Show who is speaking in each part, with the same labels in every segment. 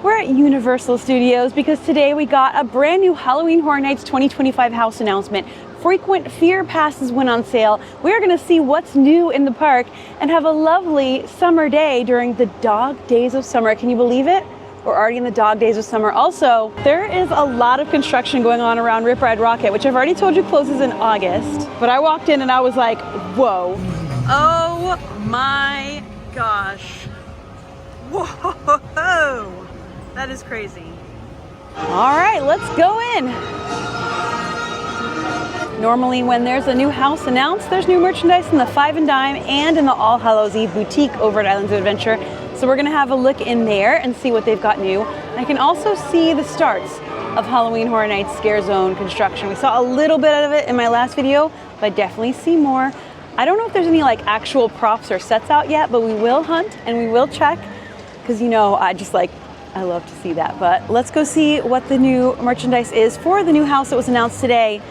Speaker 1: We're at Universal Studios because today we got a brand new Halloween Horror Nights 2025 house announcement. Frequent Fear passes went on sale. We're gonna see what's new in the park and have a lovely summer day during the dog days of summer. Can you believe it? We're already in the dog days of summer. Also, there is a lot of construction going on around Rip Ride Rocket, which I've already told you closes in August. But I walked in and I was like, whoa. Oh my gosh. Whoa, that is crazy. All right, let's go in. Normally when there's a new house announced, there's new merchandise in the Five and Dime and in the All Hallows Eve boutique over at Islands of Adventure. So we're gonna have a look in there and see what they've got new. I can also see the starts of Halloween Horror Nights Scare Zone construction. We saw a little bit of it in my last video, but I definitely see more. I don't know if there's any like actual props or sets out yet, but we will hunt and we will check because you know, I love to see that. But let's go see what the new merchandise is for the new house that was announced today.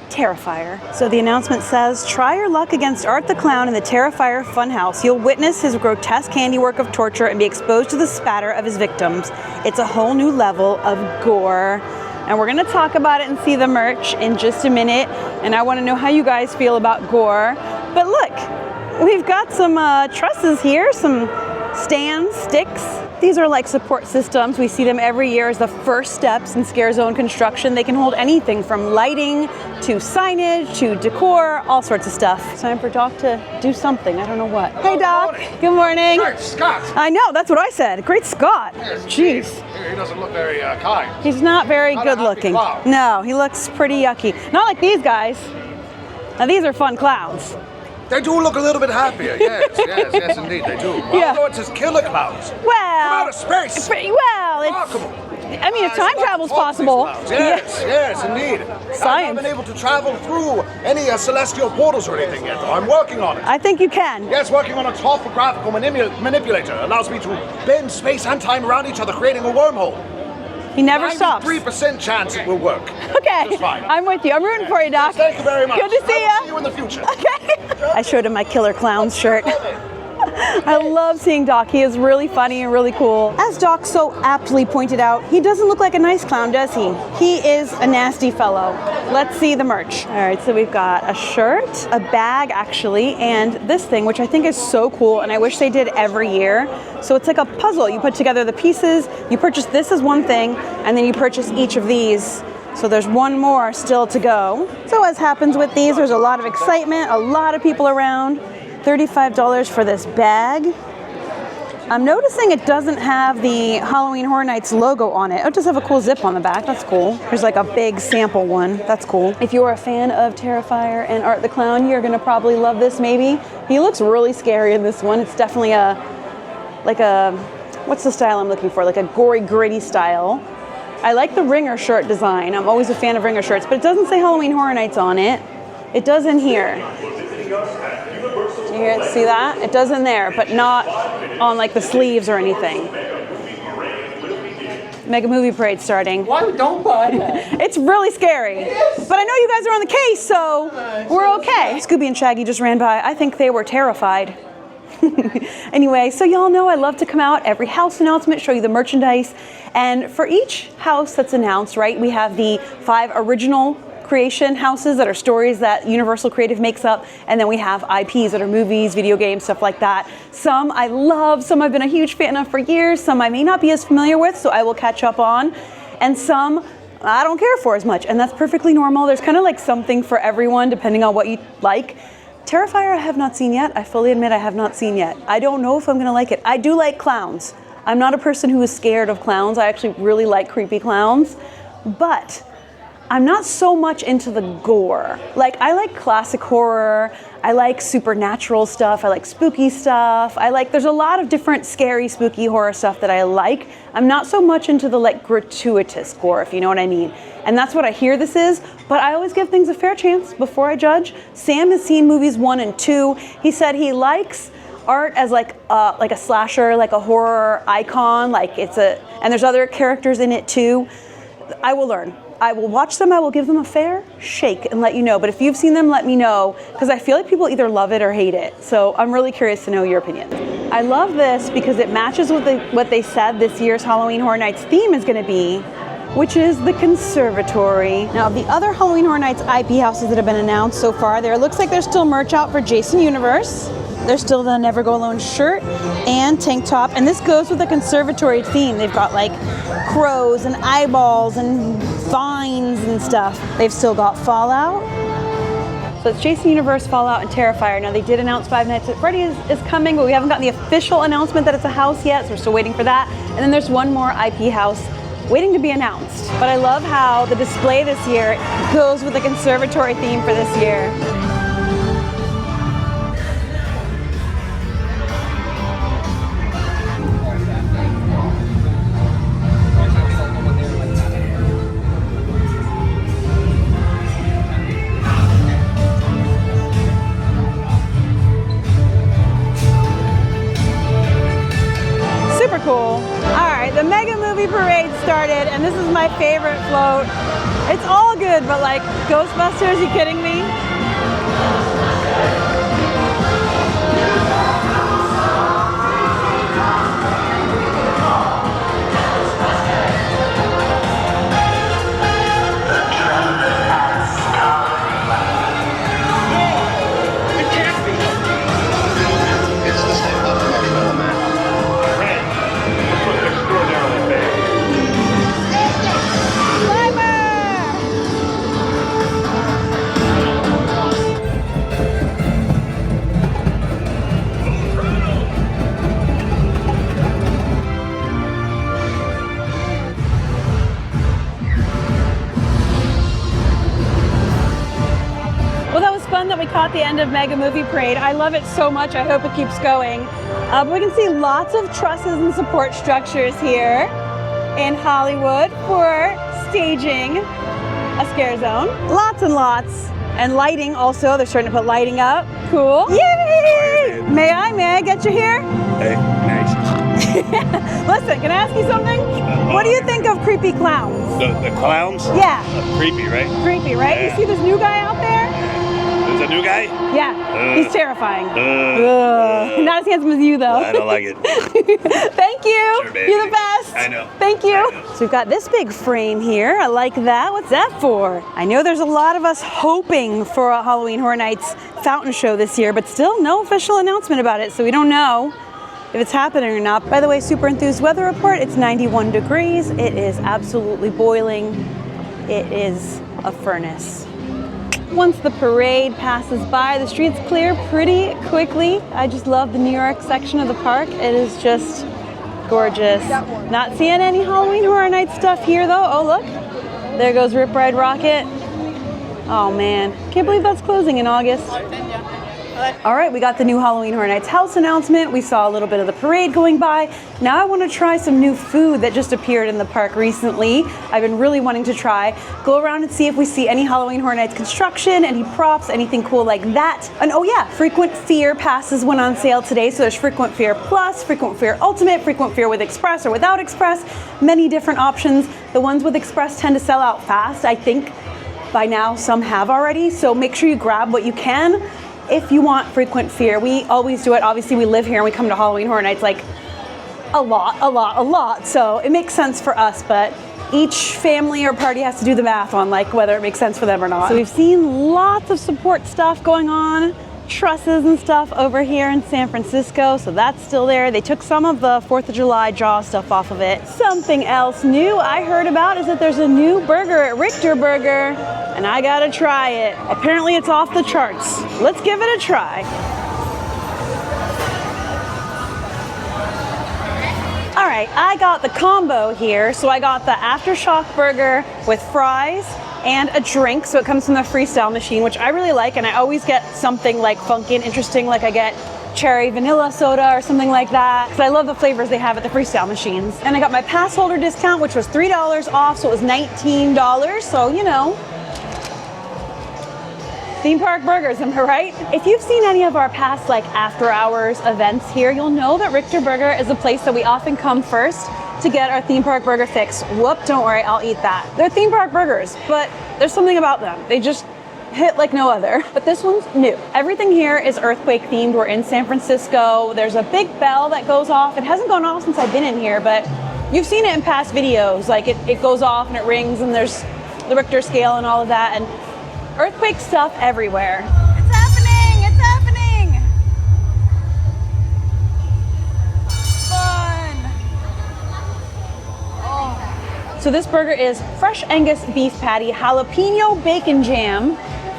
Speaker 1: Terrifier. So the announcement says, try your luck against Art the Clown in the Terrifier Funhouse. You'll witness his grotesque handiwork of torture and be exposed to the spatter of his victims. It's a whole new level of gore. And we're gonna talk about it and see the merch in just a minute. And I wanna know how you guys feel about gore. But look, we've got some trusses here, some stands, sticks. These are like support systems. We see them every year as the first steps in Scare Zone construction. They can hold anything from lighting to signage to decor, all sorts of stuff. It's time for Doc to do something. I don't know what. Hey, Doc. Good morning.
Speaker 2: Great Scott.
Speaker 1: I know, that's what I said. Great Scott.
Speaker 2: Yes,
Speaker 1: jeez.
Speaker 2: He doesn't look very kind.
Speaker 1: He's not very good looking. No, he looks pretty yucky. Not like these guys. Now these are fun clowns.
Speaker 2: They do look a little bit happier, yes, indeed, they do.
Speaker 1: Yeah.
Speaker 2: Although it's just killer clowns.
Speaker 1: Well,
Speaker 2: from outer space.
Speaker 1: Well,
Speaker 2: Remarkable.
Speaker 1: I mean, if time travel's possible.
Speaker 2: Yes, indeed.
Speaker 1: Science.
Speaker 2: I haven't been able to travel through any celestial portals or anything yet, though. I'm working on it.
Speaker 1: I think you can.
Speaker 2: Yes, working on a topographical manipulator. Allows me to bend space and time around each other, creating a wormhole.
Speaker 1: He never stops.
Speaker 2: 93% chance it will work.
Speaker 1: Okay,
Speaker 2: Just fine.
Speaker 1: I'm with you. I'm rooting for you, Doc.
Speaker 2: Yes, thank you very much.
Speaker 1: Good to see you.
Speaker 2: I will see you in the future.
Speaker 1: Okay. I showed him my Killer Clowns shirt. I love seeing Doc. He is really funny and really cool. As Doc so aptly pointed out, he doesn't look like a nice clown, does he? He is a nasty fellow. Let's see the merch. All right, so we've got a shirt, a bag actually, and this thing, which I think is so cool, and I wish they did every year. So it's like a puzzle. You put together the pieces, you purchase this as one thing, and then you purchase each of these. So there's one more still to go. So as happens with these, there's a lot of excitement, a lot of people around. $35 for this bag. I'm noticing it doesn't have the Halloween Horror Nights logo on it. It does have a cool zip on the back. That's cool. There's like a big sample one. That's cool. If you're a fan of Terrifier and Art the Clown, you're gonna probably love this maybe. He looks really scary in this one. It's definitely what's the style I'm looking for? Like a gory, gritty style. I like the Ringer shirt design. I'm always a fan of Ringer shirts, but it doesn't say Halloween Horror Nights on it. It does in here. Do you see that? It does in there, but not on like the sleeves or anything. Mega Movie Parade starting.
Speaker 3: Why don't buy that?
Speaker 1: It's really scary. But I know you guys are on the case, so we're okay. Scooby and Shaggy just ran by. I think they were terrified. Anyway, so y'all know I love to come out every house announcement, show you the merchandise. And for each house that's announced, right, we have the 5 original creation houses that are stories that Universal Creative makes up, and then we have IPs that are movies, video games, stuff like that. Some I love, some I've been a huge fan of for years, some I may not be as familiar with, so I will catch up on, and some I don't care for as much, and that's perfectly normal. There's kind of like something for everyone depending on what you like. Terrifier I have not seen yet. I fully admit I have not seen yet. I don't know if I'm gonna like it. I do like clowns. I'm not a person who is scared of clowns. I actually really like creepy clowns, but I'm not so much into the gore. Like, I like classic horror, I like supernatural stuff, I like spooky stuff, there's a lot of different scary, spooky horror stuff that I like. I'm not so much into the like gratuitous gore, if you know what I mean. And that's what I hear this is, but I always give things a fair chance before I judge. Sam has seen movies 1 and 2. He said he likes art as like a slasher, like a horror icon, and there's other characters in it too. I will learn. I will watch them, I will give them a fair shake and let you know. But if you've seen them, let me know, because I feel like people either love it or hate it. So I'm really curious to know your opinion. I love this because it matches with what they said this year's Halloween Horror Nights theme is going to be, which is the conservatory. Now, the other Halloween Horror Nights IP houses that have been announced so far, there looks like there's still merch out for Jason Universe. There's still the Never Go Alone shirt and tank top, and this goes with the conservatory theme. They've got like crows and eyeballs and vines and stuff. They've still got Fallout. So it's Jason Universe, Fallout, and Terrifier. Now they did announce Five Nights at Freddy's is coming, but we haven't gotten the official announcement that it's a house yet, so we're still waiting for that. And then there's one more IP house waiting to be announced. But I love how the display this year goes with the conservatory theme for this year. Cool. All right, the Mega Movie Parade started, and this is my favorite float. It's all good, but like Ghostbusters, you kidding me? That we caught the end of Mega Movie Parade. I love it so much. I hope it keeps going. But we can see lots of trusses and support structures here in Hollywood for staging a scare zone. Lots and lots. And lighting also. They're starting to put lighting up. Cool. Yay! May I get you here?
Speaker 3: Hey, nice.
Speaker 1: Listen, can I ask you something? What do you think of creepy clowns?
Speaker 3: The clowns?
Speaker 1: Yeah.
Speaker 3: Creepy, right?
Speaker 1: Creepy, right?
Speaker 3: Yeah.
Speaker 1: You see this new guy out there?
Speaker 3: There's a new guy?
Speaker 1: Yeah, he's terrifying. Not as handsome as you, though.
Speaker 3: I don't like it.
Speaker 1: Thank you.
Speaker 3: Sure, baby.
Speaker 1: You're the best.
Speaker 3: I know.
Speaker 1: Thank you.
Speaker 3: I know.
Speaker 1: So we've got this big frame here. I like that. What's that for? I know there's a lot of us hoping for a Halloween Horror Nights fountain show this year, but still no official announcement about it, so we don't know if it's happening or not. By the way, super enthused weather report. It's 91 degrees. It is absolutely boiling. It is a furnace. Once the parade passes by, the streets clear pretty quickly. I just love the New York section of the park. It is just gorgeous. Not seeing any Halloween Horror Nights stuff here though. Oh look, there goes Rip Ride Rocket. Oh man, can't believe that's closing in August. All right, we got the new Halloween Horror Nights house announcement. We saw a little bit of the parade going by. Now I want to try some new food that just appeared in the park recently. I've been really wanting to try. Go around and see if we see any Halloween Horror Nights construction, any props, anything cool like that. And oh yeah, Frequent Fear passes went on sale today. So there's Frequent Fear Plus, Frequent Fear Ultimate, Frequent Fear with Express or without Express. Many different options. The ones with Express tend to sell out fast. I think by now some have already. So make sure you grab what you can. If you want Frequent Fear, we always do it. Obviously, we live here and we come to Halloween Horror Nights like a lot. So it makes sense for us, but each family or party has to do the math on like whether it makes sense for them or not. So we've seen lots of support stuff going on, trusses and stuff over here in San Francisco, so that's still there. They took some of the 4th of July Jaws stuff off of it. Something else new I heard about is that there's a new burger at Richter Burger, and I gotta try it. Apparently it's off the charts. Let's give it a try. All right, I got the combo here. So I got the Aftershock Burger with fries and a drink. So it comes from the Freestyle machine, which I really like. And I always get something like funky and interesting, like I get cherry vanilla soda or something like that, because I love the flavors they have at the Freestyle machines. And I got my pass holder discount, which was $3 off, so it was $19. So, you know, theme park burgers, am I right? If you've seen any of our past like after hours events here, you'll know that Richter Burger is a place that we often come first to get our theme park burger fix. Whoop, don't worry, I'll eat that. They're theme park burgers, but there's something about them. hit like no other. But this one's new. Everything here is earthquake themed. We're in San Francisco. There's a big bell that goes off. It hasn't gone off since I've been in here, but you've seen it in past videos. Like it goes off and it rings and there's the Richter scale and all of that. And earthquake stuff everywhere. It's happening! It's happening! Fun! Oh. So this burger is fresh Angus beef patty, jalapeno bacon jam,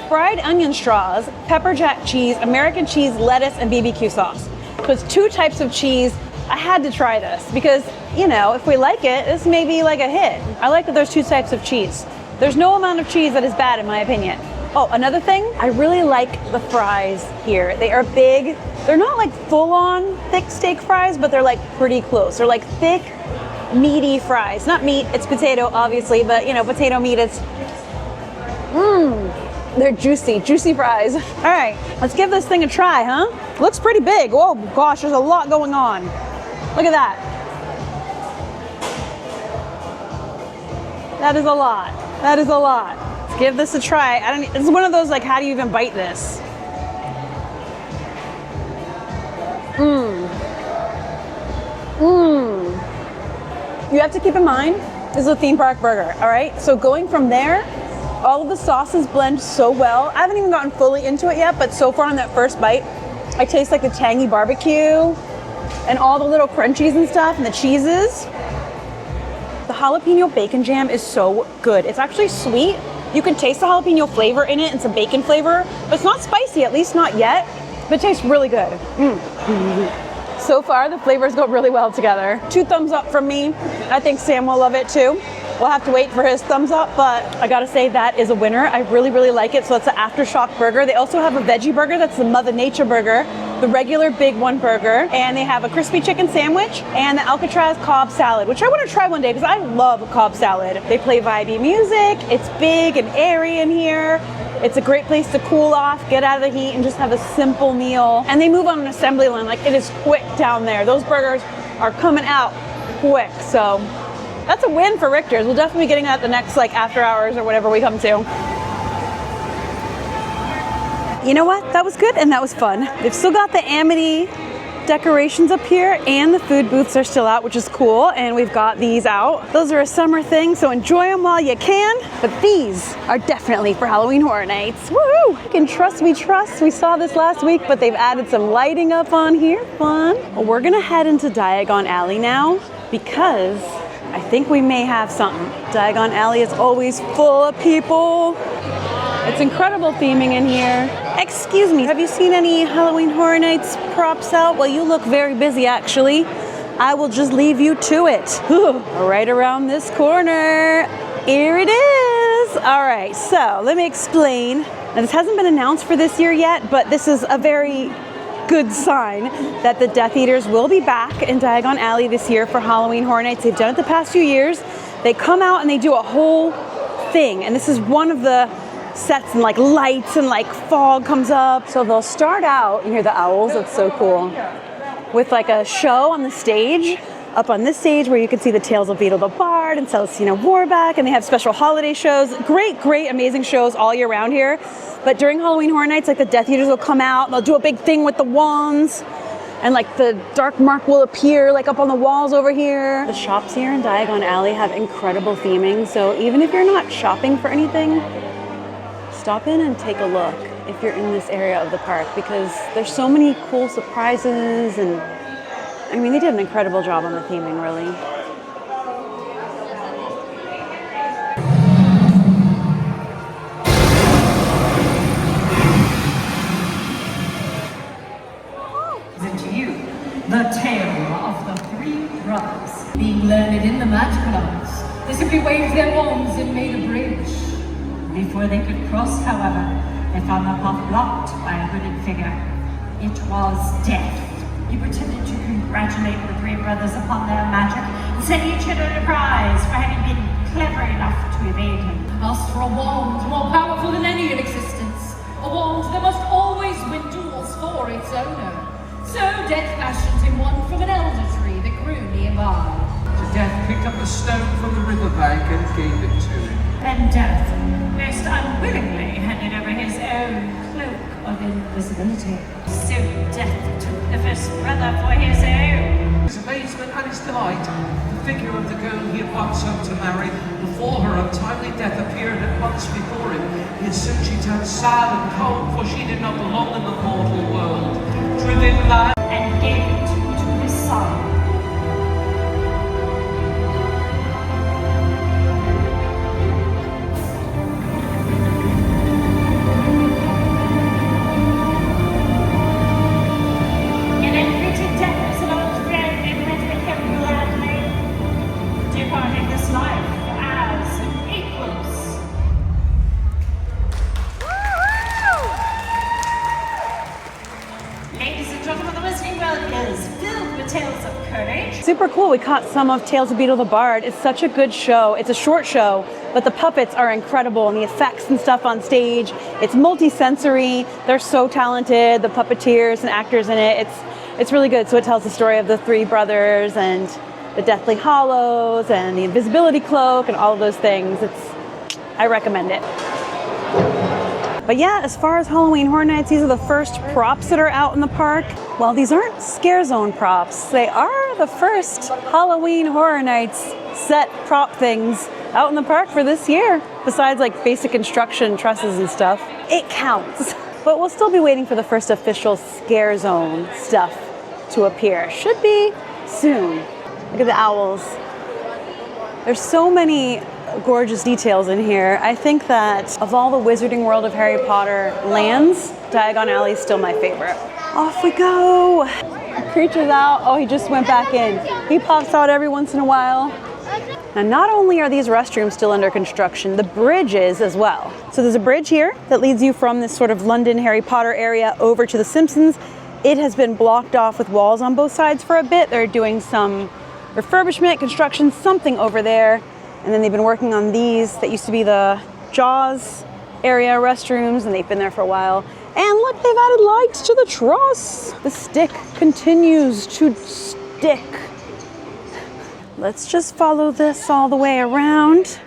Speaker 1: fried onion straws, pepper jack cheese, American cheese, lettuce, and BBQ sauce. So it's 2 types of cheese. I had to try this because, you know, if we like it, this may be like a hit. I like that there's 2 types of cheese. There's no amount of cheese that is bad in my opinion. Oh, another thing, I really like the fries here. They are big. They're not like full-on thick steak fries, but they're like pretty close. They're like thick, meaty fries. Not meat, it's potato obviously, but you know, potato meat, it's, they're juicy, juicy fries. All right, let's give this thing a try, huh? Looks pretty big. Oh gosh, there's a lot going on. Look at that. That is a lot. That is a lot. Let's give this a try. It's one of those like, how do you even bite this? You have to keep in mind, this is a theme park burger, all right? So going from there, all of the sauces blend so well. I haven't even gotten fully into it yet, but so far on that first bite, I taste like the tangy barbecue and all the little crunchies and stuff and the cheeses. The jalapeno bacon jam is so good. It's actually sweet. You can taste the jalapeno flavor in it and some bacon flavor, but it's not spicy, at least not yet, but it tastes really good. So far, the flavors go really well together. 2 thumbs up from me. I think Sam will love it too. We'll have to wait for his thumbs up, but I gotta say that is a winner. I really, really like it. So it's the Aftershock Burger. They also have a veggie burger. That's the Mother Nature burger, the regular big one burger. And they have a crispy chicken sandwich and the Alcatraz Cobb salad, which I wanna try one day because I love Cobb salad. They play vibey music. It's big and airy in here. It's a great place to cool off, get out of the heat, and just have a simple meal. And they move on an assembly line. Like, it is quick down there. Those burgers are coming out quick. So that's a win for Richter's. We'll definitely be getting that the next like after hours or whatever we come to. You know what? That was good and that was fun. They've still got the Amity decorations up here and the food booths are still out, which is cool. And we've got these out. Those are a summer thing, so enjoy them while you can. But these are definitely for Halloween Horror Nights. Woohoo! You can trust we trust. We saw this last week, but they've added some lighting up on here. Fun. Well, we're gonna head into Diagon Alley now because I think we may have something. Diagon Alley is always full of people. It's incredible theming in here. Excuse me, have you seen any Halloween Horror Nights props out? Well, you look very busy actually. I will just leave you to it. Right around this corner. Here it is. All right, so let me explain. Now this hasn't been announced for this year yet, but this is a very good sign that the Death Eaters will be back in Diagon Alley this year for Halloween Horror Nights. They've done it the past few years. They come out and they do a whole thing, and this is one of the sets, and like lights and like fog comes up. So they'll start out, you hear the owls, it's so cool, with like a show on the stage, up on this stage where you can see the tales of Beedle the Bard and Celestina Warbeck, and they have special holiday shows. Great, amazing shows all year round here. But during Halloween Horror Nights, like the Death Eaters will come out and they'll do a big thing with the wands, and like the dark mark will appear like up on the walls over here. The shops here in Diagon Alley have incredible theming, so even if you're not shopping for anything, stop in and take a look if you're in this area of the park, because there's so many cool surprises, and I mean, they did an incredible job on the theming, really.
Speaker 4: To you, the tale of the 3 brothers. Being learned in the magical arts, they simply waved their wands and made a bridge. Before they could cross, however, they found the path blocked by a hooded figure. It was Death. He pretended to congratulate the 3 brothers upon their magic and said each had earned a prize for having been clever enough to evade him. Asked for a wand more powerful than any in existence. A wand that must always win duels for its owner. So Death fashioned him one from an elder tree that grew nearby.
Speaker 5: So Death picked up the stone from the riverbank and gave it to him.
Speaker 4: And Death most unwillingly handed over his own cloak of invisibility. Soon Death took the first brother for his own.
Speaker 5: His amazement and his delight, the figure of the girl he had once hoped to marry before her untimely death appeared at once before him. Yet soon she turned sad and cold, for she did not belong in the mortal world. Driven mad
Speaker 4: And gave it to his son. And then greeted Death as an old friend and met with him gladly, departing this life as equals. Ladies and gentlemen, the Wizarding World is filled with tales of courage.
Speaker 1: Super cool. We caught some of Tales of Beedle the Bard. It's such a good show. It's a short show, but the puppets are incredible and the effects and stuff on stage. It's multi-sensory. They're so talented. The puppeteers and actors in it. It's really good. So it tells the story of the three brothers and the Deathly Hallows and the invisibility cloak and all of those things. I recommend it. But yeah, as far as Halloween Horror Nights, these are the first props that are out in the park. Well, these aren't Scare Zone props. They are the first Halloween Horror Nights set prop things out in the park for this year. Besides like basic construction trusses and stuff. It counts. But we'll still be waiting for the first official Scare Zone stuff to appear. Should be soon. Look at the owls. There's so many gorgeous details in here. I think that of all the Wizarding World of Harry Potter lands, Diagon Alley is still my favorite. Off we go. Creature's out. Oh, he just went back in. He pops out every once in a while. Now, not only are these restrooms still under construction, the bridge is as well. So there's a bridge here that leads you from this sort of London Harry Potter area over to the Simpsons. It has been blocked off with walls on both sides for a bit. They're doing some refurbishment, construction, something over there. And then they've been working on these that used to be the Jaws area restrooms, and they've been there for a while. And look, they've added lights to the truss. The stick continues to stick. Let's just follow this all the way around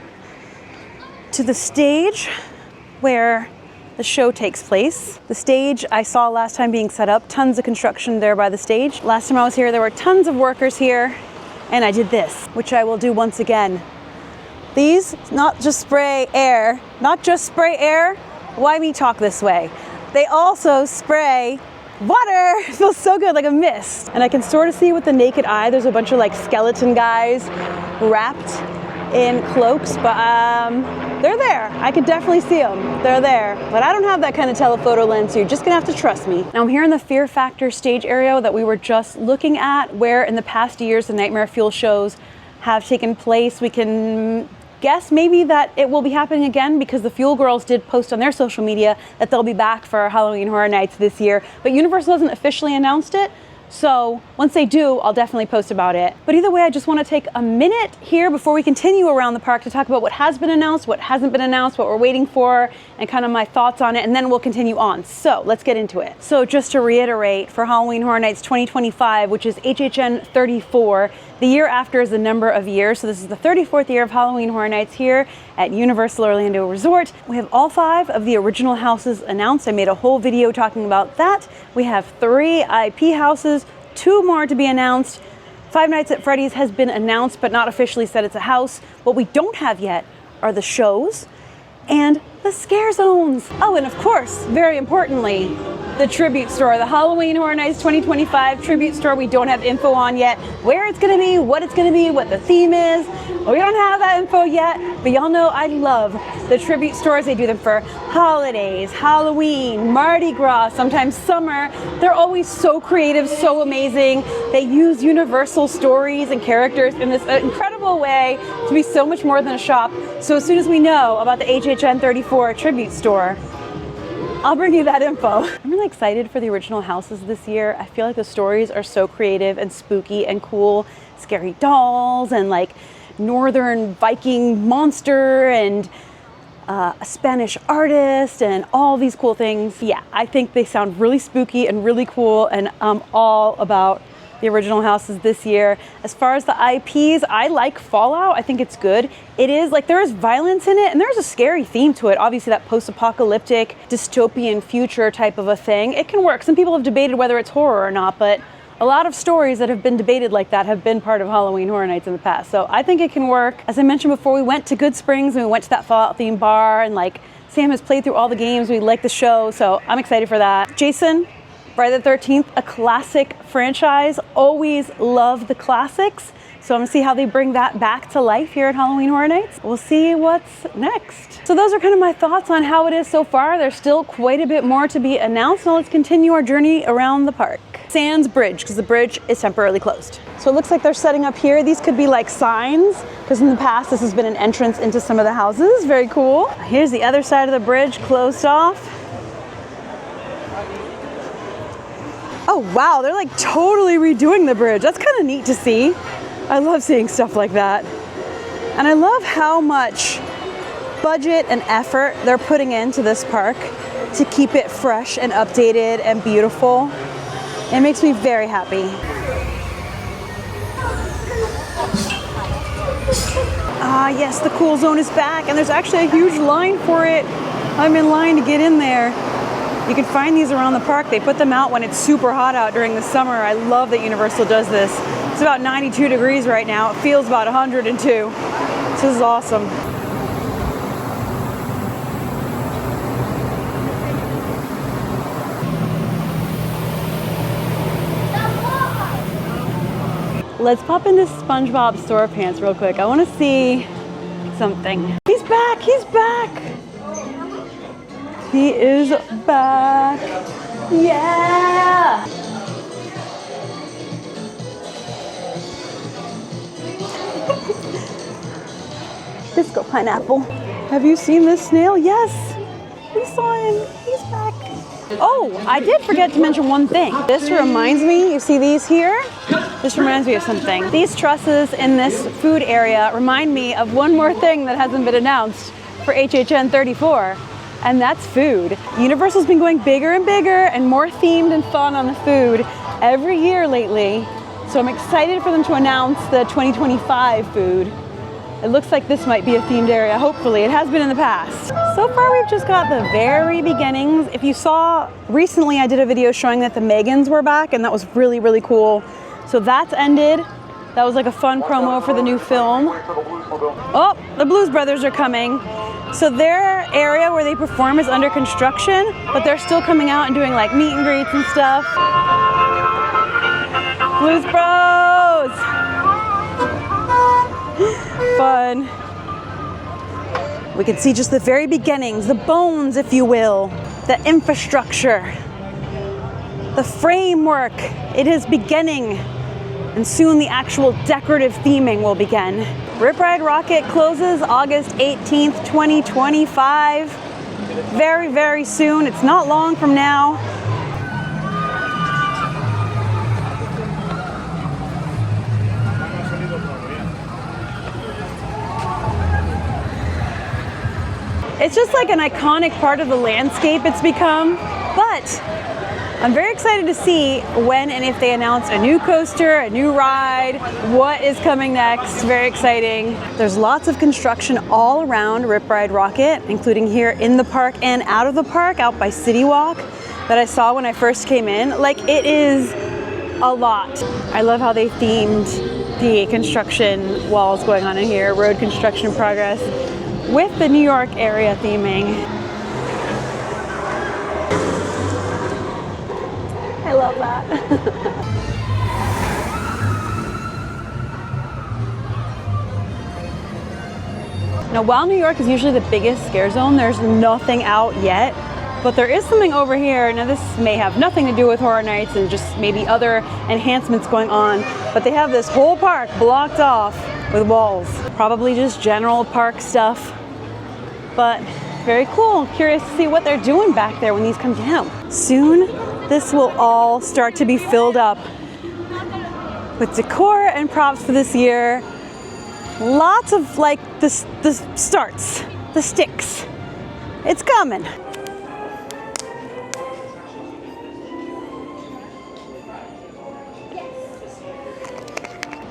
Speaker 1: to the stage where the show takes place. The stage I saw last time being set up, tons of construction there by the stage. Last time I was here, there were tons of workers here, and I did this, which I will do once again. These, not just spray air, why me talk this way? They also spray water. It feels so good, like a mist. And I can sort of see with the naked eye, there's a bunch of like skeleton guys wrapped in cloaks, but they're there. I could definitely see them. They're there. But I don't have that kind of telephoto lens, so you're just gonna have to trust me. Now I'm here in the Fear Factor stage area that we were just looking at, where in the past years the Nightmare Fuel shows have taken place. We can guess maybe that it will be happening again because the Fuel Girls did post on their social media that they'll be back for Halloween Horror Nights this year, but Universal hasn't officially announced it. So once they do, I'll definitely post about it. But either way, I just want to take a minute here before we continue around the park to talk about what has been announced, what hasn't been announced, what we're waiting for, and kind of my thoughts on it, and then we'll continue on. So let's get into it. So just to reiterate, for Halloween Horror Nights 2025, which is HHN 34, the year after is the number of years. So this is the 34th year of Halloween Horror Nights here at Universal Orlando Resort. We have all 5 of the original houses announced. I made a whole video talking about that. We have 3 IP houses, 2 more to be announced. Five Nights at Freddy's has been announced, but not officially said it's a house. What we don't have yet are the shows and the scare zones. Oh, and of course, very importantly, the tribute store, the Halloween Horror Nights 2025 tribute store. We don't have info on yet where it's gonna be, what it's gonna be, what the theme is. We don't have that info yet, but y'all know I love the tribute stores. They do them for holidays, Halloween, Mardi Gras, sometimes summer. They're always so creative, so amazing. They use Universal stories and characters in this incredible way to be so much more than a shop. So as soon as we know about the HHN 34 tribute store, I'll bring you that info. I'm really excited for the original houses this year. I feel like the stories are so creative and spooky and cool. Scary dolls and like Northern Viking monster and a Spanish artist and all these cool things. Yeah, I think they sound really spooky and really cool, and I'm all about the original houses this year. As far as the IPs, I like Fallout. I think it's good. It is like there is violence in it and there's a scary theme to it. Obviously that post-apocalyptic dystopian future type of a thing. It can work. Some people have debated whether it's horror or not, but a lot of stories that have been debated like that have been part of Halloween Horror Nights in the past. So I think it can work. As I mentioned before, we went to Good Springs and we went to that Fallout themed bar, and like Sam has played through all the games. We like the show, so I'm excited for that. Jason, Friday the 13th, a classic franchise. Always love the classics. So I'm gonna see how they bring that back to life here at Halloween Horror Nights. We'll see what's next. So those are kind of my thoughts on how it is so far. There's still quite a bit more to be announced. Now let's continue our journey around the park. Sands Bridge, because the bridge is temporarily closed. So it looks like they're setting up here. These could be like signs, because in the past this has been an entrance into some of the houses. Very cool. Here's the other side of the bridge closed off. Oh wow, they're like totally redoing the bridge. That's kind of neat to see. I love seeing stuff like that. And I love how much budget and effort they're putting into this park to keep it fresh and updated and beautiful. It makes me very happy. Ah yes, the cool zone is back and there's actually a huge line for it. I'm in line to get in there. You can find these around the park. They put them out when it's super hot out during the summer. I love that Universal does this. It's about 92 degrees right now. It feels about 102. This is awesome. Let's pop into SpongeBob SquarePants real quick. I want to see something. He's back! He's back! He is back! Yeah! Disco pineapple. Have you seen this snail? Yes! We saw him. He's back. Oh, I did forget to mention one thing. This reminds me, you see these here? This reminds me of something. These trusses in this food area remind me of one more thing that hasn't been announced for HHN 34, and that's food. Universal's been going bigger and bigger and more themed and fun on the food every year lately. So I'm excited for them to announce the 2025 food. It looks like this might be a themed area, hopefully. It has been in the past. So far we've just got the very beginnings. If you saw, recently I did a video showing that the Megans were back, and that was really, really cool. So that's ended. That was like a fun promo for the new film. Oh, the Blues Brothers are coming. So their area where they perform is under construction, but they're still coming out and doing like meet and greets and stuff. Blues Bros! Fun. We can see just the very beginnings, the bones, if you will, the infrastructure, the framework. It is beginning, and soon the actual decorative theming will begin. Rip Ride Rockit closes August 18th, 2025. Very, very soon. It's not long from now. It's just like an iconic part of the landscape it's become, but I'm very excited to see when and if they announce a new coaster, a new ride, what is coming next. Very exciting. There's lots of construction all around Rip Ride Rockit, including here in the park and out of the park, out by City Walk, that I saw when I first came in. Like, it is a lot. I love how they themed the construction walls going on in here, road construction progress, with the New York area theming. I love that. Now, while New York is usually the biggest scare zone, there's nothing out yet, but there is something over here. Now, this may have nothing to do with Horror Nights and just maybe other enhancements going on, but they have this whole park blocked off with walls. Probably just general park stuff, but very cool. Curious to see what they're doing back there when these come down. Soon, this will all start to be filled up with decor and props for this year. Lots of like the starts, the sticks. It's coming.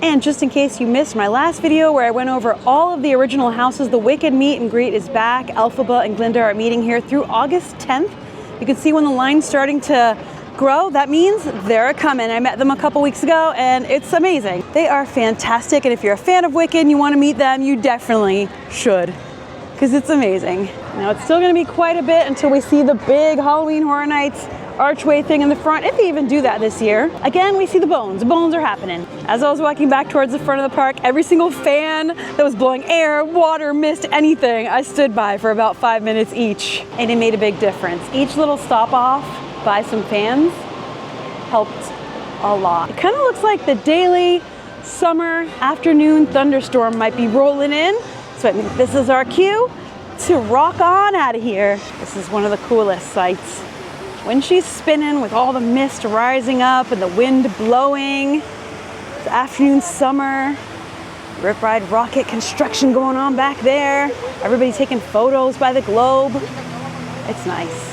Speaker 1: And just in case you missed my last video where I went over all of the original houses, the Wicked meet and greet is back. Elphaba and Glinda are meeting here through August 10th. You can see when the line's starting to grow, that means they're coming. I met them a couple weeks ago and it's amazing. They are fantastic, and if you're a fan of Wicked and you want to meet them, you definitely should, because it's amazing. Now it's still going to be quite a bit until we see the big Halloween Horror Nights archway thing in the front, if they even do that this year. Again, we see the bones. The bones are happening. As I was walking back towards the front of the park, every single fan that was blowing air, water, mist, anything, I stood by for about 5 minutes each, and it made a big difference. Each little stop off by some fans helped a lot. It kind of looks like the daily summer afternoon thunderstorm might be rolling in, so I think this is our cue to rock on out of here. This is one of the coolest sights. When she's spinning with all the mist rising up and the wind blowing, it's afternoon summer, Rip Ride rocket construction going on back there, everybody taking photos by the globe. It's nice.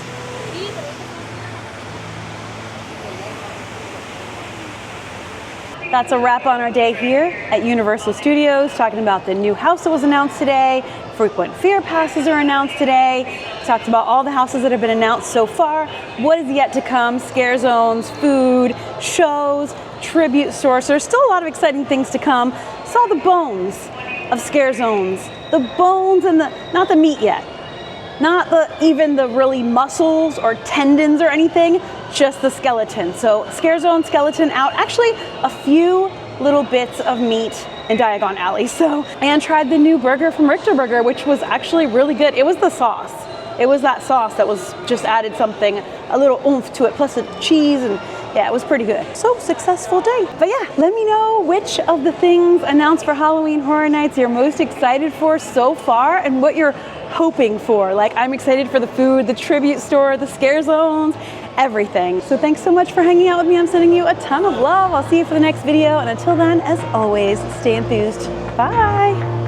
Speaker 1: That's a wrap on our day here at Universal Studios, talking about the new house that was announced today. Frequent Fear passes are announced today. Talked about all the houses that have been announced so far. What is yet to come? Scare zones, food, shows, tribute stores. There's still a lot of exciting things to come. Saw the bones of Scare Zones. The bones and not the meat yet. Not even the really muscles or tendons or anything, just the skeleton. So Scare Zone skeleton out. Actually, a few little bits of meat in Diagon Alley. And tried the new burger from Richter Burger, which was actually really good. It was the sauce. It was that sauce that was just added something, a little oomph to it, plus the cheese, and yeah, it was pretty good. So, successful day. But yeah, let me know which of the things announced for Halloween Horror Nights you're most excited for so far and what you're hoping for. Like, I'm excited for the food, the tribute store, the Scare Zones, everything. So thanks so much for hanging out with me. I'm sending you a ton of love. I'll see you for the next video. And until then, as always, stay enthused. Bye.